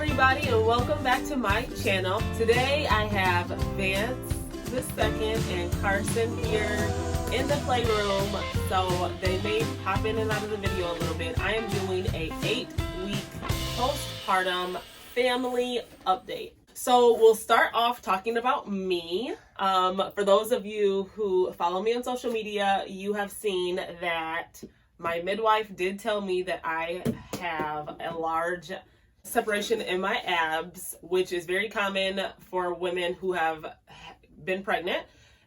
everybody, and welcome back to my channel. Today I have Vance the second and Carson here in the playroom, so they may pop in and out of the video a little bit. I am doing a 8-week postpartum family update. So we'll start off talking about me. For those of you who follow me on social media, you have seen that my midwife did tell me that I have a large separation in my abs, which is very common for women who have been pregnant.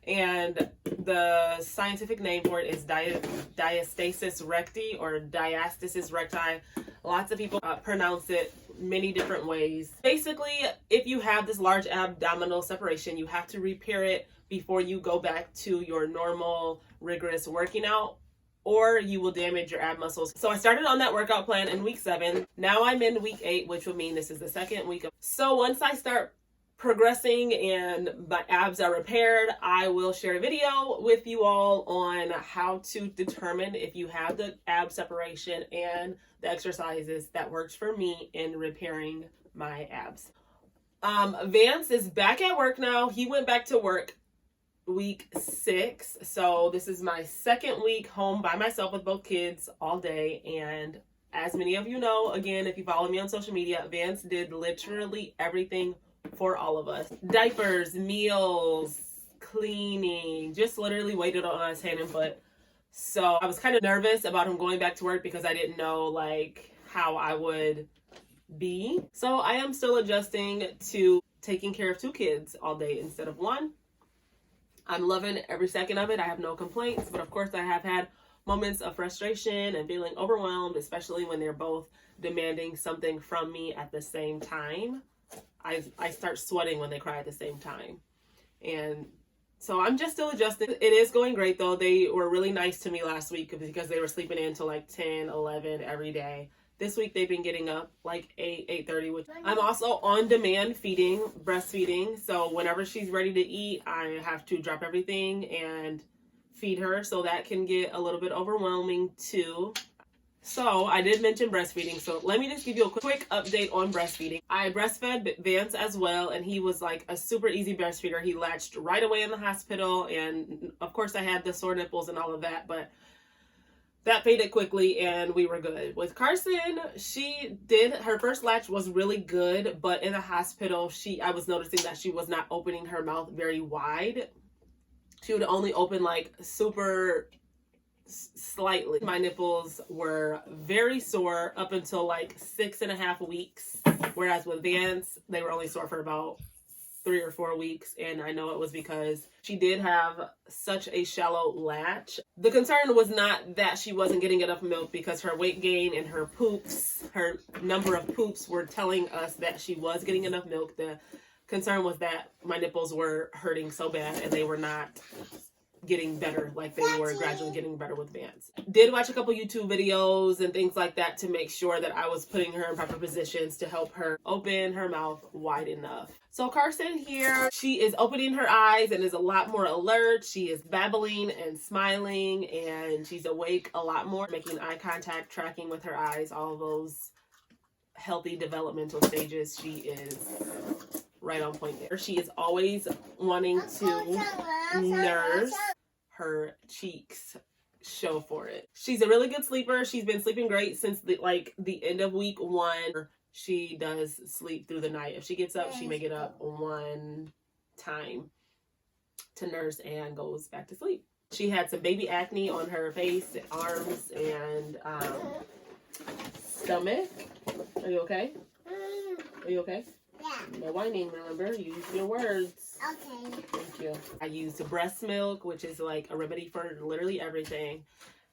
And the scientific name for it is diastasis recti or diastasis recti. Lots of people pronounce it many different ways. Basically, if you have this large abdominal separation, you have to repair it before you go back to your normal rigorous working out, or you will damage your ab muscles. So I started on that workout plan in week 7. Now I'm in week 8, which would mean this is the second week. So once I start progressing and my abs are repaired, I will share a video with you all on how to determine if you have the ab separation and the exercises that works for me in repairing my abs. Vance is back at work now. He went back to work week 6, so this is my second week home by myself with both kids all day. And as many of you know, again, if you follow me on social media, Vance did literally everything for all of us. Diapers, meals, cleaning, just literally waited on his hand and foot. So I was kind of nervous about him going back to work because I didn't know like how I would be. So I am still adjusting to taking care of 2 kids all day instead of 1. I'm loving every second of it. I have no complaints, but of course I have had moments of frustration and feeling overwhelmed, especially when they're both demanding something from me at the same time. I start sweating when they cry at the same time. And so I'm just still adjusting. It is going great though. They were really nice to me last week because they were sleeping in till like 10, 11 every day. This week they've been getting up like 8, 8:30. Which I'm also on demand feeding, breastfeeding. So whenever she's ready to eat, I have to drop everything and feed her. So that can get a little bit overwhelming too. So I did mention breastfeeding. So let me just give you a quick update on breastfeeding. I breastfed Vance as well, and he was like a super easy breastfeeder. He latched right away in the hospital. And of course I had the sore nipples and all of that, but that faded quickly and we were good. With Carson, her first latch was really good, but in the hospital, I was noticing that she was not opening her mouth very wide. She would only open like super slightly. My nipples were very sore up until like 6.5 weeks, whereas with Vance, they were only sore for about 3 or 4 weeks, and I know it was because she did have such a shallow latch. The concern was not that she wasn't getting enough milk because her weight gain and her number of poops were telling us that she was getting enough milk. The concern was that my nipples were hurting so bad and they were not getting better like they were gradually getting better with Vance. Did watch a couple YouTube videos and things like that to make sure that I was putting her in proper positions to help her open her mouth wide enough. So Carson here, she is opening her eyes and is a lot more alert. She is babbling and smiling, and she's awake a lot more, making eye contact, tracking with her eyes, all those healthy developmental stages. She is right on point there. She is always wanting to nurse. Her cheeks show for it. She's a really good sleeper. She's been sleeping great since the end of week 1. She does sleep through the night. If she gets up, she may get up 1 time to nurse and goes back to sleep. She had some baby acne on her face, arms, and stomach. Are you okay? Are you okay? Yeah. No whining, remember? Use your words. Okay. Thank you. I used breast milk, which is like a remedy for literally everything,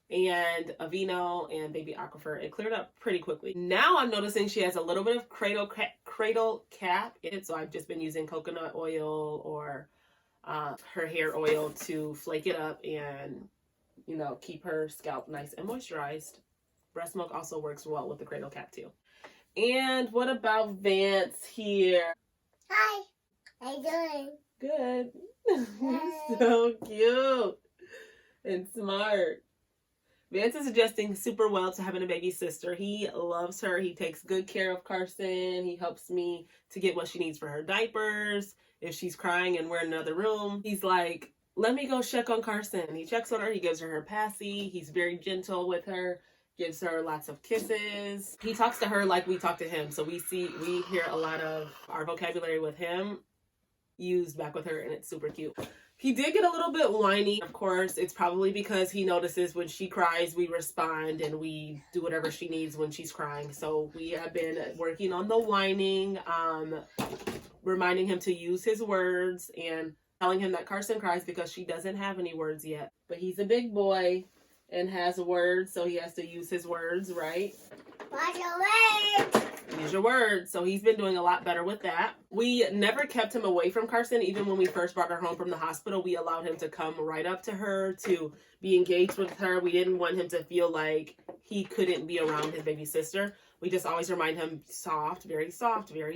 and Aveeno and baby Aquifer. It cleared up pretty quickly. Now I'm noticing she has a little bit of cradle cap in it, so I've just been using coconut oil or her hair oil to flake it up and, keep her scalp nice and moisturized. Breast milk also works well with the cradle cap too. And what about Vance here? Hi. How you doing? Good. So cute and smart. Vance is adjusting super well to having a baby sister. He loves her. He takes good care of Carson. He helps me to get what she needs for her diapers. If she's crying and we're in another room, he's like, let me go check on Carson. He checks on her. He gives her her passy. He's very gentle with her, gives her lots of kisses. He talks to her like we talk to him. So we hear a lot of our vocabulary with him used back with her, and it's super cute. He did get a little bit whiny. Of course, it's probably because he notices when she cries, we respond and we do whatever she needs when she's crying. So we have been working on the whining, reminding him to use his words and telling him that Carson cries because she doesn't have any words yet. But he's a big boy and has words, so he has to use his words, right? What's your word? Use your words. So he's been doing a lot better with that. We never kept him away from Carson. Even when we first brought her home from the hospital, we allowed him to come right up to her, to be engaged with her. We didn't want him to feel like he couldn't be around his baby sister. We just always remind him soft, very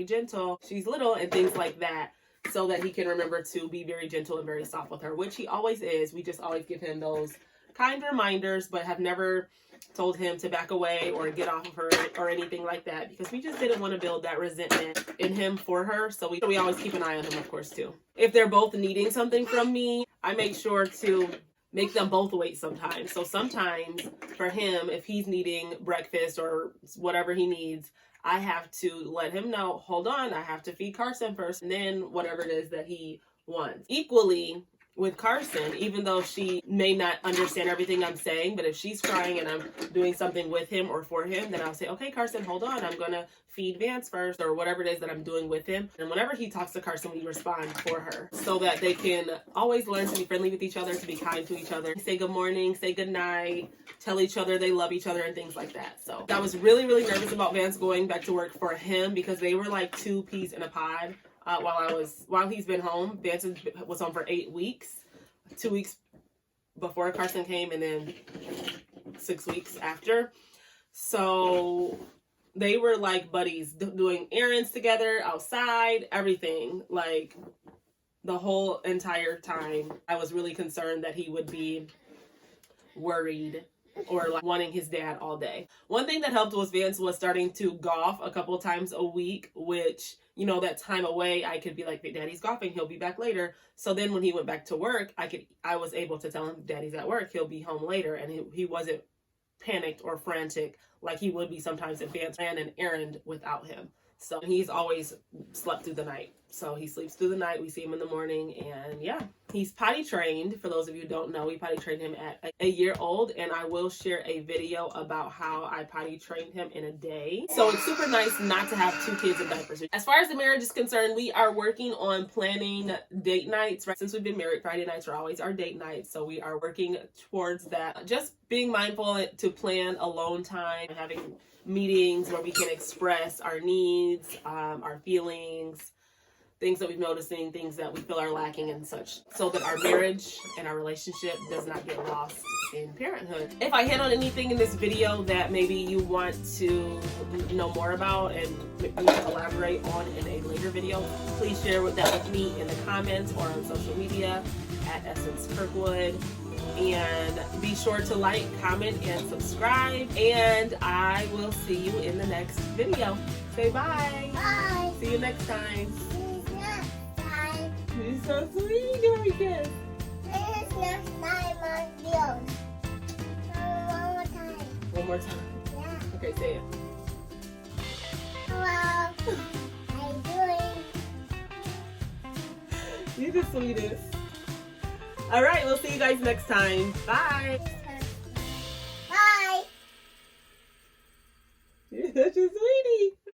gentle. She's little and things like that, so that he can remember to be very gentle and very soft with her, which he always is. We just always give him those kind reminders, but have never told him to back away or get off of her or anything like that, because we just didn't want to build that resentment in him for her. So we always keep an eye on him, of course, too. If they're both needing something from me, I make sure to make them both wait sometimes. So sometimes for him, if he's needing breakfast or whatever he needs, I have to let him know, hold on, I have to feed Carson first, and then whatever it is that he wants. Equally, with Carson, even though she may not understand everything I'm saying, but if she's crying and I'm doing something with him or for him, then I'll say, okay, Carson, hold on. I'm going to feed Vance first, or whatever it is that I'm doing with him. And whenever he talks to Carson, we respond for her, so that they can always learn to be friendly with each other, to be kind to each other, say good morning, say good night, tell each other they love each other and things like that. So I was really, really nervous about Vance going back to work for him, because they were like two peas in a pod. While he's been home. Vance was home for 8 weeks, 2 weeks before Carson came, and then 6 weeks after. So they were like buddies, doing errands together, outside, everything, like the whole entire time. I was really concerned that he would be worried or like wanting his dad all day. One thing that helped was Vance was starting to golf a couple times a week, which, you know, that time away, I could be like, Daddy's golfing, he'll be back later. So then when he went back to work, I was able to tell him, Daddy's at work, he'll be home later. And he wasn't panicked or frantic like he would be sometimes if Vance ran an errand without him. So he's always slept through the night. So he sleeps through the night. We see him in the morning, and yeah, he's potty trained. For those of you who don't know, we potty trained him at a year old, and I will share a video about how I potty trained him in a day. So it's super nice not to have 2 kids in diapers. As far as the marriage is concerned, we are working on planning date nights. Right? Since we've been married, Friday nights are always our date nights. So we are working towards that. Just being mindful to plan alone time, having meetings where we can express our needs, our feelings, things that we've noticing, things that we feel are lacking and such, so that our marriage and our relationship does not get lost in parenthood. If I hit on anything in this video that maybe you want to know more about and elaborate on in a later video, please share that with me in the comments or on social media at Essence Kirkwood. And be sure to like, comment, and subscribe. And I will see you in the next video. Say bye. Bye. See you next time. See you next time. You're so sweet. Give me a kiss. See you next time on videos. One more time. One more time. Yeah. Okay, say it. Hello. How you doing? You're the sweetest. All right, we'll see you guys next time. Bye. Bye. You're such a sweet.